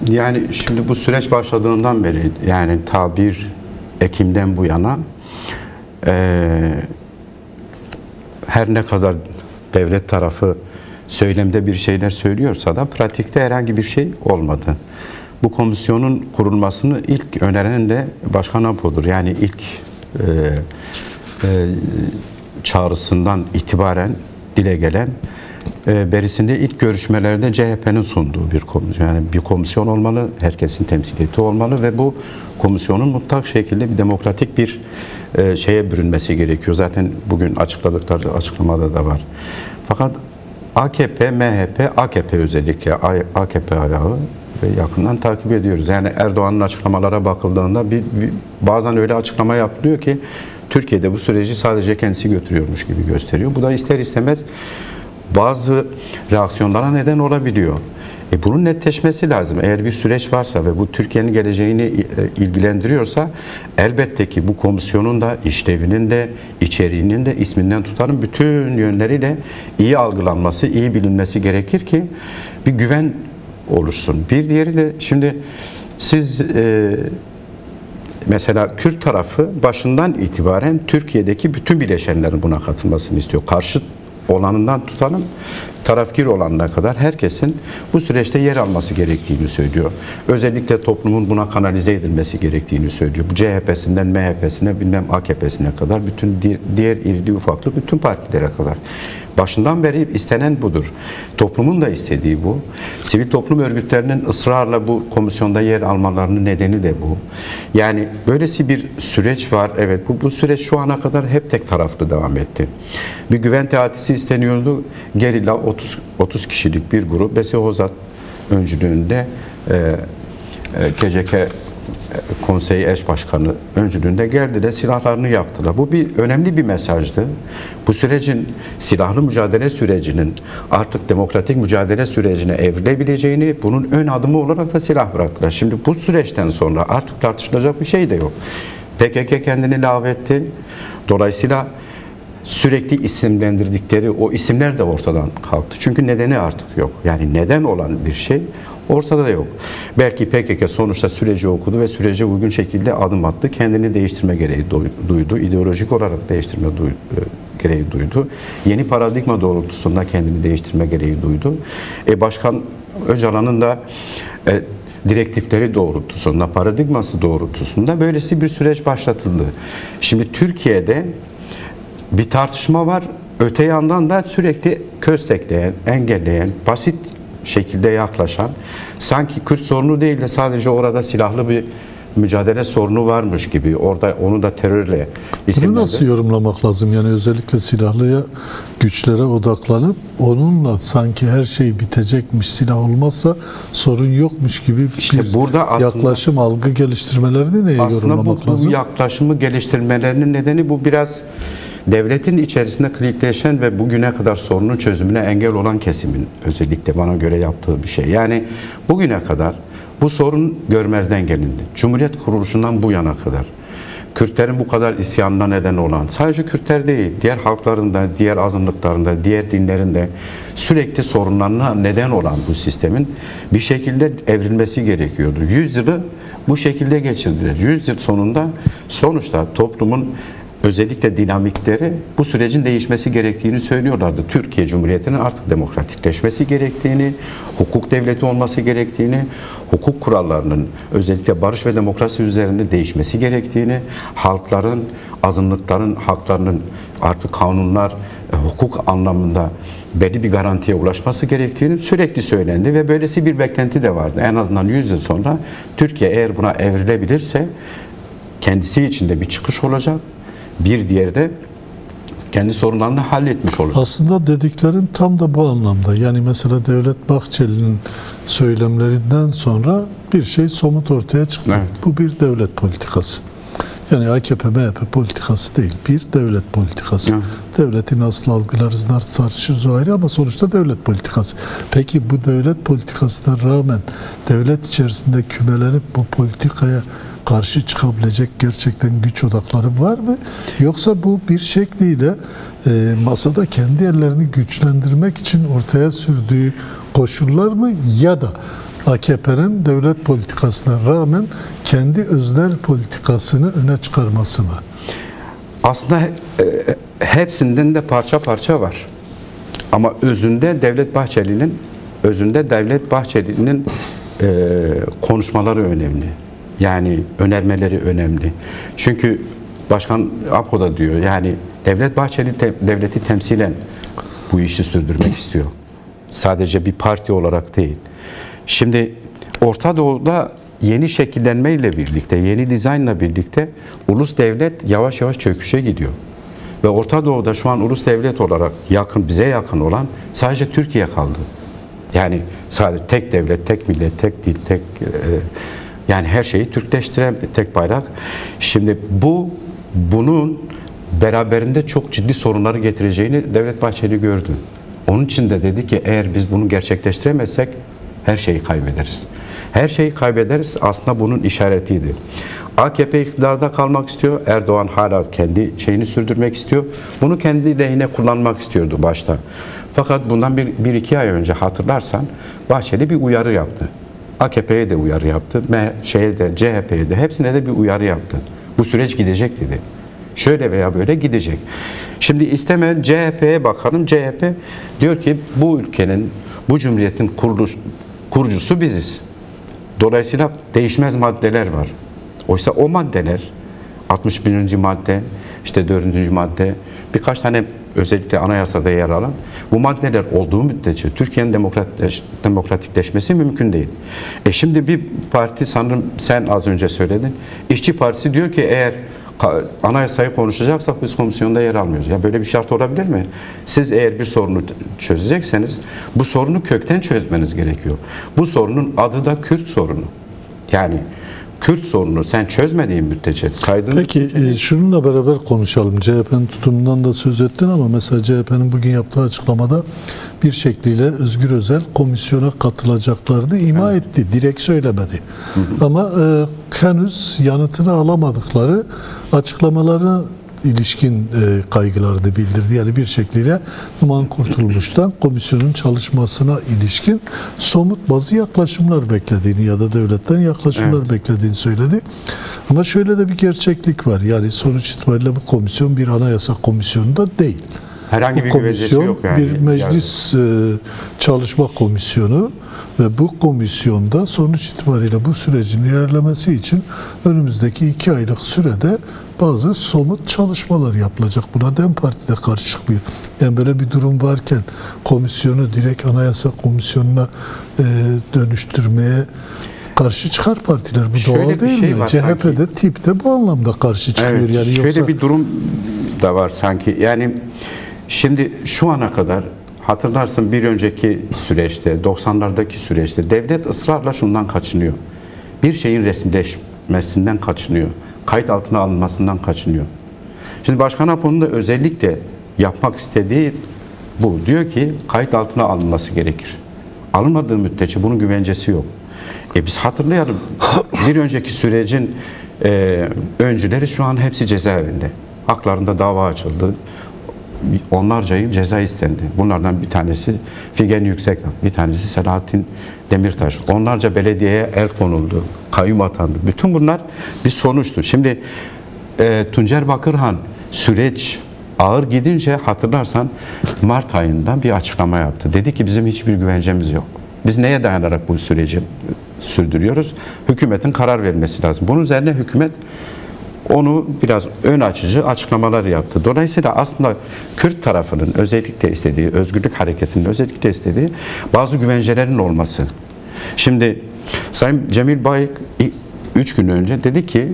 Yani şimdi bu süreç başladığından beri, yani ta 1 Ekim'den bu yana her ne kadar devlet tarafı söylemde bir şeyler söylüyorsa da pratikte herhangi bir şey olmadı. Bu komisyonun kurulmasını ilk öneren de Başkan Apo'dur. Yani ilk çağrısından itibaren dile gelen, berisinde ilk görüşmelerde CHP'nin sunduğu bir komisyon. Yani bir komisyon olmalı, herkesin temsiliyeti olmalı ve bu komisyonun mutlak şekilde bir demokratik bir şeye bürünmesi gerekiyor. Zaten bugün açıkladıkları açıklamada da var. Fakat AKP, MHP, AKP özellikle AKP ayağı ve yakından takip ediyoruz. Yani Erdoğan'ın açıklamalara bakıldığında bazen öyle açıklama yapılıyor ki Türkiye'de bu süreci sadece kendisi götürüyormuş gibi gösteriyor. Bu da ister istemez bazı reaksiyonlara neden olabiliyor. Bunun netleşmesi lazım. Eğer bir süreç varsa ve bu Türkiye'nin geleceğini ilgilendiriyorsa elbette ki bu komisyonun da işlevinin de içeriğinin de isminden tutarım bütün yönleriyle iyi algılanması, iyi bilinmesi gerekir ki bir güven oluşsun. Bir diğeri de şimdi siz mesela Kürt tarafı başından itibaren Türkiye'deki bütün bileşenlerin buna katılmasını istiyor. Karşıt olanından tutalım, tarafgir olanına kadar herkesin bu süreçte yer alması gerektiğini söylüyor. Özellikle toplumun buna kanalize edilmesi gerektiğini söylüyor. Bu CHP'sinden MHP'sine, bilmem AKP'sine kadar, bütün diğer irili ufaklı bütün partilere kadar. Başından beri istenen budur. Toplumun da istediği bu. Sivil toplum örgütlerinin ısrarla bu komisyonda yer almalarının nedeni de bu. Yani böylesi bir süreç var. Evet, bu süreç şu ana kadar hep tek taraflı devam etti. Bir güven teatisi isteniyordu. Gerilla 30 kişilik bir grup Besi Hozat öncülüğünde KCK Konseyi Eş Başkanı öncülüğünde geldiler, silahlarını yaktılar. Bu bir önemli bir mesajdı. Bu sürecin, silahlı mücadele sürecinin artık demokratik mücadele sürecine evrilebileceğini, bunun ön adımı olarak da silah bıraktılar. Şimdi bu süreçten sonra artık tartışılacak bir şey de yok. PKK kendini lağvetti. Dolayısıyla sürekli isimlendirdikleri o isimler de ortadan kalktı. Çünkü nedeni artık yok. Yani neden olan bir şey ortada yok. Belki PKK sonuçta süreci okudu ve sürece uygun şekilde adım attı. Kendini değiştirme gereği duydu. İdeolojik olarak değiştirme gereği duydu. Yeni paradigma doğrultusunda kendini değiştirme gereği duydu. Başkan Öcalan'ın da direktifleri doğrultusunda, paradigması doğrultusunda böylesi bir süreç başlatıldı. Şimdi Türkiye'de bir tartışma var. Öte yandan da sürekli köstekleyen, engelleyen, basit şekilde yaklaşan, sanki Kürt sorunu değil de sadece orada silahlı bir mücadele sorunu varmış gibi, orada onu da terörle isimlendirdi. Bunu nasıl yorumlamak lazım? Yani özellikle silahlıya, güçlere odaklanıp onunla sanki her şey bitecekmiş, silah olmazsa sorun yokmuş gibi bir burada yaklaşım, algı geliştirmelerini neye yorumlamak lazım? Bu yaklaşımı geliştirmelerinin nedeni bu biraz devletin içerisinde klikleşen ve bugüne kadar sorunun çözümüne engel olan kesimin özellikle bana göre yaptığı bir şey. Yani bugüne kadar bu sorun görmezden gelindi. Cumhuriyet kuruluşundan bu yana kadar. Kürtlerin bu kadar isyanına neden olan, sadece Kürtler değil, diğer halkların da, diğer azınlıkların da, diğer dinlerin de sürekli sorunlarına neden olan bu sistemin bir şekilde evrilmesi gerekiyordu. 100 yılı bu şekilde geçirdiler. 100 yıl sonunda sonuçta toplumun özellikle dinamikleri bu sürecin değişmesi gerektiğini söylüyorlardı. Türkiye Cumhuriyeti'nin artık demokratikleşmesi gerektiğini, hukuk devleti olması gerektiğini, hukuk kurallarının özellikle barış ve demokrasi üzerinde değişmesi gerektiğini, halkların, azınlıkların haklarının artık kanunlar, hukuk anlamında belli bir garantiye ulaşması gerektiğini sürekli söylendi ve böylesi bir beklenti de vardı. En azından 100 yıl sonra Türkiye eğer buna evrilebilirse kendisi için de bir çıkış olacak. Bir diğeri de kendi sorunlarını halletmiş olur. Aslında dediklerin tam da bu anlamda. Yani mesela Devlet Bahçeli'nin söylemlerinden sonra bir şey somut ortaya çıktı. Evet. Bu bir devlet politikası. Yani AKP, MHP politikası değil. Bir devlet politikası. Evet. Devleti nasıl algılarız, nasıl tartışırız o ayrı ama sonuçta devlet politikası. Peki bu devlet politikasına rağmen devlet içerisinde kümelenip bu politikaya karşı çıkabilecek gerçekten güç odakları var mı? Yoksa bu bir şekliyle masada kendi ellerini güçlendirmek için ortaya sürdüğü koşullar mı? Ya da AKP'nin devlet politikasına rağmen kendi öznel politikasını öne çıkarması mı? Aslında hepsinden de parça parça var. Ama özünde Devlet Bahçeli'nin konuşmaları önemli. Yani önermeleri önemli. Çünkü Başkan Apo da diyor, yani Devlet Bahçeli devleti temsilen bu işi sürdürmek istiyor. Sadece bir parti olarak değil. Şimdi Orta Doğu'da yeni şekillenmeyle birlikte, yeni dizaynla birlikte ulus devlet yavaş yavaş çöküşe gidiyor. Ve Orta Doğu'da şu an ulus devlet olarak bize yakın olan sadece Türkiye kaldı. Yani sadece tek devlet, tek millet, tek dil, yani her şeyi Türkleştiren tek bayrak. Şimdi bunun beraberinde çok ciddi sorunları getireceğini Devlet Bahçeli gördü. Onun için de dedi ki eğer biz bunu gerçekleştiremezsek her şeyi kaybederiz. Her şeyi kaybederiz aslında bunun işaretiydi. AKP iktidarda kalmak istiyor. Erdoğan hala kendi şeyini sürdürmek istiyor. Bunu kendi lehine kullanmak istiyordu başta. Fakat bundan bir iki ay önce hatırlarsan Bahçeli bir uyarı yaptı. AKP'ye de uyarı yaptı. CHP'ye de hepsine de bir uyarı yaptı. Bu süreç gidecek dedi. Şöyle veya böyle gidecek. Şimdi istemeyen CHP'ye bakalım. CHP diyor ki bu ülkenin, bu cumhuriyetin kurucusu biziz. Dolayısıyla değişmez maddeler var. Oysa o maddeler 61. madde, işte 4. madde, birkaç tane özellikle anayasada yer alan bu maddeler olduğu müddetçe Türkiye'nin demokratikleşmesi mümkün değil. Şimdi bir parti, sanırım sen az önce söyledin, İşçi Partisi diyor ki eğer anayasayı konuşacaksak biz komisyonda yer almıyoruz. Ya böyle bir şart olabilir mi? Siz eğer bir sorunu çözecekseniz bu sorunu kökten çözmeniz gerekiyor. Bu sorunun adı da Kürt sorunu. Yani Kürt sorunu sen çözmediğin müddetçe saydın. Peki şununla beraber konuşalım. CHP'nin tutumundan da söz ettin ama mesela CHP'nin bugün yaptığı açıklamada bir şekliyle Özgür Özel komisyona katılacaklarını ima etti. Direkt söylemedi. Ama henüz yanıtını alamadıkları açıklamalarına ilişkin kaygılarını bildirdi. Yani bir şekliyle Numan Kurtulmuş'tan komisyonun çalışmasına ilişkin somut bazı yaklaşımlar beklediğini ya da devletten yaklaşımlar beklediğini söyledi. Ama şöyle de bir gerçeklik var. Yani sonuç itibariyle bu komisyon bir anayasa komisyonu da değil. Herhangi bir güvencesi yok yani. Bir meclis çalışma komisyonu ve bu komisyonda sonuç itibariyle bu sürecin ilerlemesi için önümüzdeki 2 aylık sürede bazı somut çalışmalar yapılacak. Buna DEM Parti de karşı çıkmıyor. Yani böyle bir durum varken komisyonu direkt anayasa komisyonuna dönüştürmeye karşı çıkar partiler. Bu şöyle doğal değil şey mi? CHP'de tip de bu anlamda karşı çıkıyor. Evet, yani şöyle bir durum da var sanki. Yani şimdi şu ana kadar hatırlarsın bir önceki süreçte, 90'lardaki süreçte devlet ısrarla şundan kaçınıyor. Bir şeyin resimleşmesinden kaçınıyor. Kayıt altına alınmasından kaçınıyor. Şimdi Başkan Apo'nun da özellikle yapmak istediği bu. Diyor ki kayıt altına alınması gerekir. Alınmadığı müddetçe bunun güvencesi yok. Biz hatırlayalım. Bir önceki sürecin öncüleri şu an hepsi cezaevinde. Haklarında dava açıldı. Onlarca yıl ceza istendi. Bunlardan bir tanesi Figen Yüksekdağ, bir tanesi Selahattin Demirtaş. Onlarca belediyeye el konuldu, kayyum atandı. Bütün bunlar bir sonuçtu. Şimdi Tuncer Bakırhan süreç ağır gidince hatırlarsan Mart ayında bir açıklama yaptı. Dedi ki bizim hiçbir güvencemiz yok. Biz neye dayanarak bu süreci sürdürüyoruz? Hükümetin karar vermesi lazım. Bunun üzerine hükümet onu biraz ön açıcı açıklamalar yaptı. Dolayısıyla aslında Kürt tarafının özellikle istediği, özgürlük hareketinin özellikle istediği bazı güvencelerin olması. Şimdi Sayın Cemil Bayık 3 gün önce dedi ki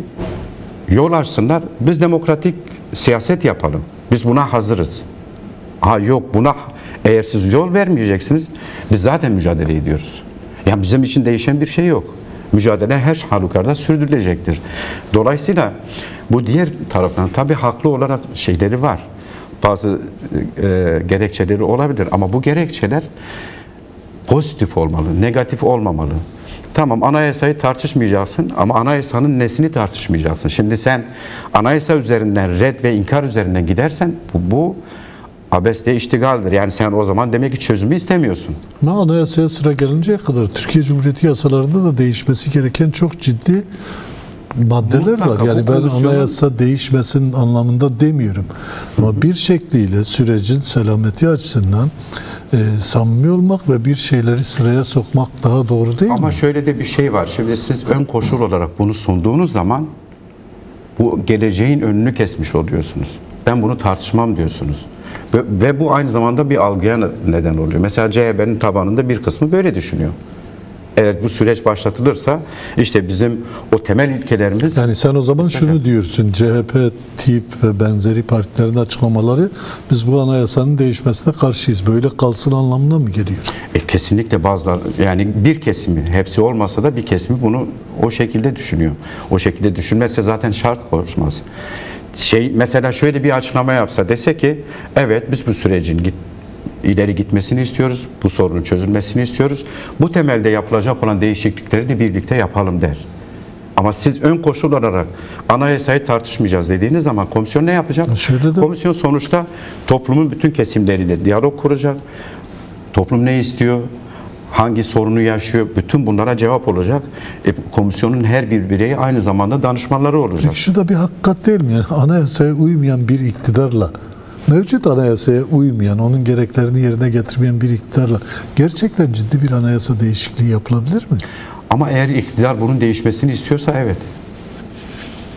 yol açsınlar, biz demokratik siyaset yapalım. Biz buna hazırız. Yok, buna eğer siz yol vermeyeceksiniz, biz zaten mücadele ediyoruz. Yani bizim için değişen bir şey yok. Mücadele her halükarda sürdürülecektir. Dolayısıyla bu diğer taraftan tabii haklı olarak şeyleri var. Bazı gerekçeleri olabilir ama bu gerekçeler pozitif olmalı, negatif olmamalı. Tamam, anayasayı tartışmayacaksın ama anayasanın nesini tartışmayacaksın. Şimdi sen anayasa üzerinden, red ve inkar üzerinden gidersen bu abesle iştigaldir. Yani sen o zaman demek ki çözümü istemiyorsun. Ama anayasaya sıra gelinceye kadar Türkiye Cumhuriyeti yasalarında da değişmesi gereken çok ciddi maddeler Mutlaka, var. Yani bu ben komisyonun- anayasa değişmesin anlamında demiyorum. Ama bir şekliyle sürecin selameti açısından samimi olmak ve bir şeyleri sıraya sokmak daha doğru değil Ama mi? şöyle de bir şey var. Şimdi siz ön koşul olarak bunu sunduğunuz zaman bu geleceğin önünü kesmiş oluyorsunuz. Ben bunu tartışmam diyorsunuz. Ve bu aynı zamanda bir algıya neden oluyor. Mesela CHP'nin tabanında bir kısmı böyle düşünüyor. Eğer bu süreç başlatılırsa işte bizim o temel ilkelerimiz... Yani sen o zaman şunu diyorsun, CHP, TİP ve benzeri partilerin açıklamaları biz bu anayasanın değişmesine karşıyız. Böyle kalsın anlamına mı geliyor? Kesinlikle bazıları, yani bir kesimi, hepsi olmasa da bir kesimi bunu o şekilde düşünüyor. O şekilde düşünmezse zaten şart koşmaz. Mesela şöyle bir açıklama yapsa, dese ki evet biz bu sürecin ileri gitmesini istiyoruz, bu sorunun çözülmesini istiyoruz. Bu temelde yapılacak olan değişiklikleri de birlikte yapalım der. Ama siz ön koşul olarak anayasayı tartışmayacağız dediğiniz zaman komisyon ne yapacak? Komisyon sonuçta toplumun bütün kesimleriyle diyalog kuracak. Toplum ne istiyor? Hangi sorunu yaşıyor? Bütün bunlara cevap olacak. Komisyonun her bir bireyi aynı zamanda danışmanları olacak. Peki şu da bir hakikat değil mi? Yani anayasaya uymayan bir iktidarla, mevcut anayasaya uymayan, onun gereklerini yerine getirmeyen bir iktidarla gerçekten ciddi bir anayasa değişikliği yapılabilir mi? Ama eğer iktidar bunun değişmesini istiyorsa evet.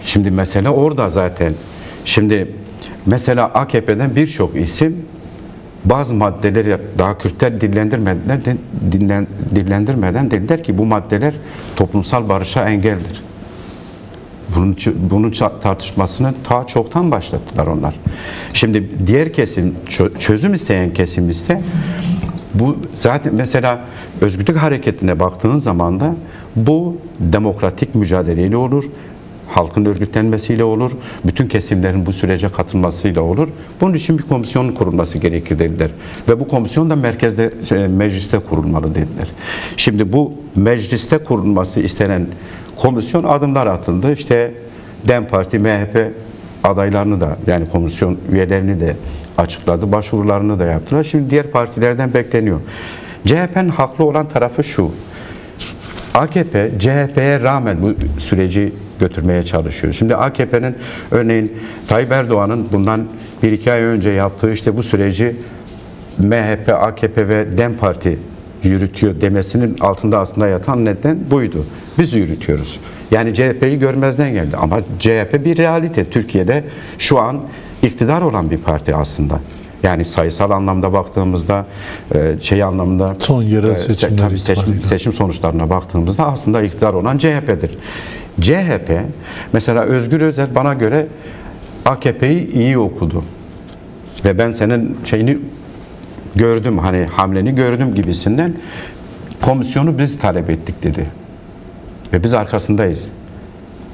Şimdi mesele orada zaten. Şimdi mesela AKP'den birçok isim bazı maddeleri daha Kürtler dillendirmeden dediler ki bu maddeler toplumsal barışa engeldir. Bunun tartışmasını ta çoktan başlattılar onlar. Şimdi diğer kesim, çözüm isteyen kesim ise bu zaten mesela özgürlük hareketine baktığın zaman da bu demokratik mücadeleyle olur, halkın örgütlenmesiyle olur, bütün kesimlerin bu sürece katılmasıyla olur. Bunun için bir komisyonun kurulması gerekir dediler. Ve bu komisyon da merkezde, mecliste kurulmalı dediler. Şimdi bu mecliste kurulması istenen komisyon adımlar atıldı. İşte DEM Parti, MHP adaylarını da, yani komisyon üyelerini de açıkladı. Başvurularını da yaptılar. Şimdi diğer partilerden bekleniyor. CHP'nin haklı olan tarafı şu. AKP, CHP'ye rağmen bu süreci götürmeye çalışıyor. Şimdi AKP'nin örneğin Tayyip Erdoğan'ın bundan 1-2 ay önce yaptığı işte bu süreci MHP, AKP ve DEM Parti yürütüyor demesinin altında aslında yatan neden buydu. Biz yürütüyoruz. Yani CHP'yi görmezden geldi. Ama CHP bir realite. Türkiye'de şu an iktidar olan bir parti aslında. Yani sayısal anlamda baktığımızda, anlamda son yerel seçim sonuçlarına baktığımızda aslında iktidar olan CHP'dir. CHP, mesela Özgür Özel bana göre AKP'yi iyi okudu. Ve ben senin gördüm, hani hamleni gördüm gibisinden, komisyonu biz talep ettik dedi. Ve biz arkasındayız.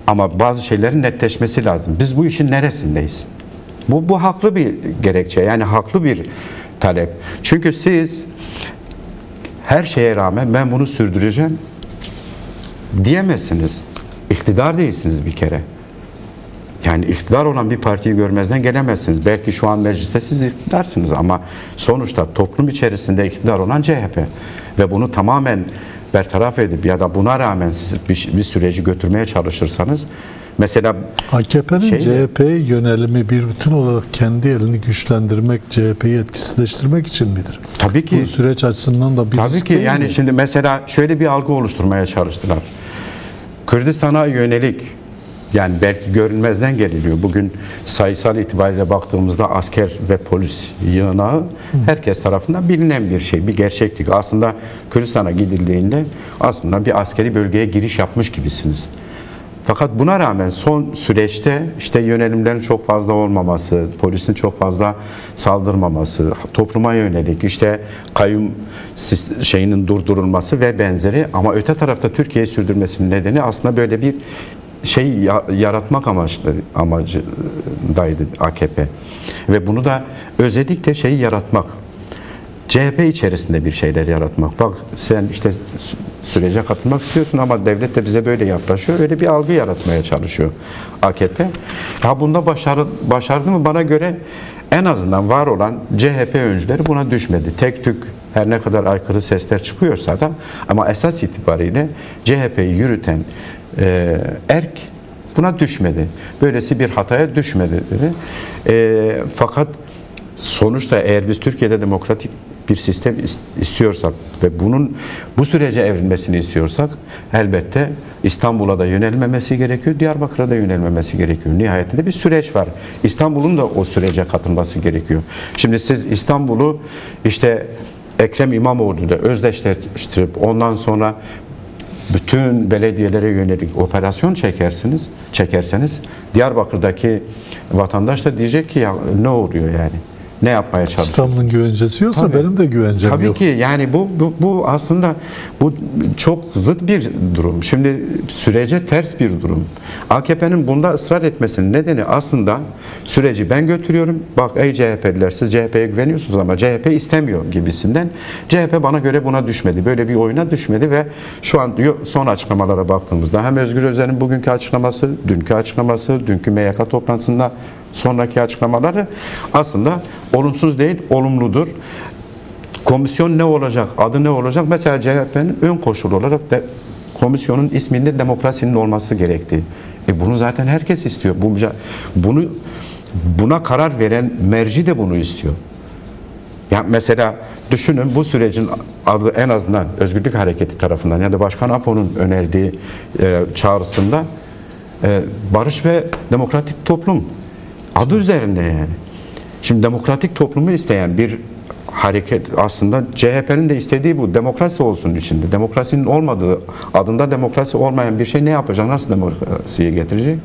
Ama bazı şeylerin netleşmesi lazım. Biz bu işin neresindeyiz? Bu haklı bir gerekçe, yani haklı bir talep. Çünkü siz her şeye rağmen ben bunu sürdüreceğim diyemezsiniz. İktidar değilsiniz bir kere. Yani iktidar olan bir partiyi görmezden gelemezsiniz. Belki şu an mecliste siz iktidarsınız ama sonuçta toplum içerisinde iktidar olan CHP. Ve bunu tamamen bertaraf edip ya da buna rağmen siz bir süreci götürmeye çalışırsanız, mesela AKP'nin CHP'ye yönelimi bir bütün olarak kendi elini güçlendirmek, CHP'yi etkisizleştirmek için midir? Tabii ki. Bu süreç açısından da bir tabii risk ki değil yani mi? şimdi mesela şöyle bir algı oluşturmaya çalıştılar. Kürdistan'a yönelik, yani belki görünmezden geliniyor. Bugün sayısal itibariyle baktığımızda asker ve polis yığınağı herkes tarafından bilinen bir şey, bir gerçeklik. Aslında Kürdistan'a gidildiğinde aslında bir askeri bölgeye giriş yapmış gibisiniz. Fakat buna rağmen son süreçte işte yönelimlerin çok fazla olmaması, polisin çok fazla saldırmaması, topluma yönelik işte kayyum durdurulması ve benzeri, ama öte tarafta Türkiye'yi sürdürmesinin nedeni aslında böyle bir yaratmak amacındaydı AKP. Ve bunu da özellikle yaratmak. CHP içerisinde bir şeyler yaratmak. Bak sen işte sürece katılmak istiyorsun ama devlet de bize böyle yaklaşıyor. Öyle bir algı yaratmaya çalışıyor AKP. Bunda başardı mı? Bana göre en azından var olan CHP öncüleri buna düşmedi. Tek tük her ne kadar aykırı sesler çıkıyorsa da ama esas itibariyle CHP'yi yürüten erk buna düşmedi. Böylesi bir hataya düşmedi dedi. Fakat sonuçta eğer biz Türkiye'de demokratik bir sistem istiyorsak ve bu sürece evrilmesini istiyorsak elbette İstanbul'a da yönelmemesi gerekiyor, Diyarbakır'a da yönelmemesi gerekiyor. Nihayetinde bir süreç var. İstanbul'un da o sürece katılması gerekiyor. Şimdi siz İstanbul'u işte Ekrem İmamoğlu'yla özdeşleştirip ondan sonra bütün belediyelere yönelik operasyon çekerseniz Diyarbakır'daki vatandaş da diyecek ki ya ne oluyor yani? Ne yapmaya çalışıyor? İstanbul'un güvencesi yoksa Tabii. benim de güvencem Tabii yok. ki yani bu aslında bu çok zıt bir durum. Şimdi sürece ters bir durum. AKP'nin bunda ısrar etmesinin nedeni aslında süreci ben götürüyorum. Bak ey CHP'liler siz CHP'ye güveniyorsunuz ama CHP istemiyor gibisinden. CHP bana göre buna düşmedi. Böyle bir oyuna düşmedi ve şu an son açıklamalara baktığımızda hem Özgür Özel'in bugünkü açıklaması, dünkü açıklaması, dünkü MYK toplantısında sonraki açıklamaları aslında olumsuz değil, olumludur. Komisyon ne olacak, adı ne olacak? Mesela CHP'nin ön koşulu olarak da komisyonun isminde demokrasinin olması gerektiği. Bunu zaten herkes istiyor. Buna karar veren merci de bunu istiyor. Ya mesela düşünün bu sürecin adı en azından Özgürlük Hareketi tarafından ya da Başkan Apo'nun önerdiği çağrısında barış ve demokratik toplum adı üzerinde yani. Şimdi demokratik toplumu isteyen bir hareket aslında CHP'nin de istediği bu. Demokrasi olsun içinde. Demokrasinin olmadığı, adında demokrasi olmayan bir şey ne yapacak? Nasıl demokrasiye getirecek?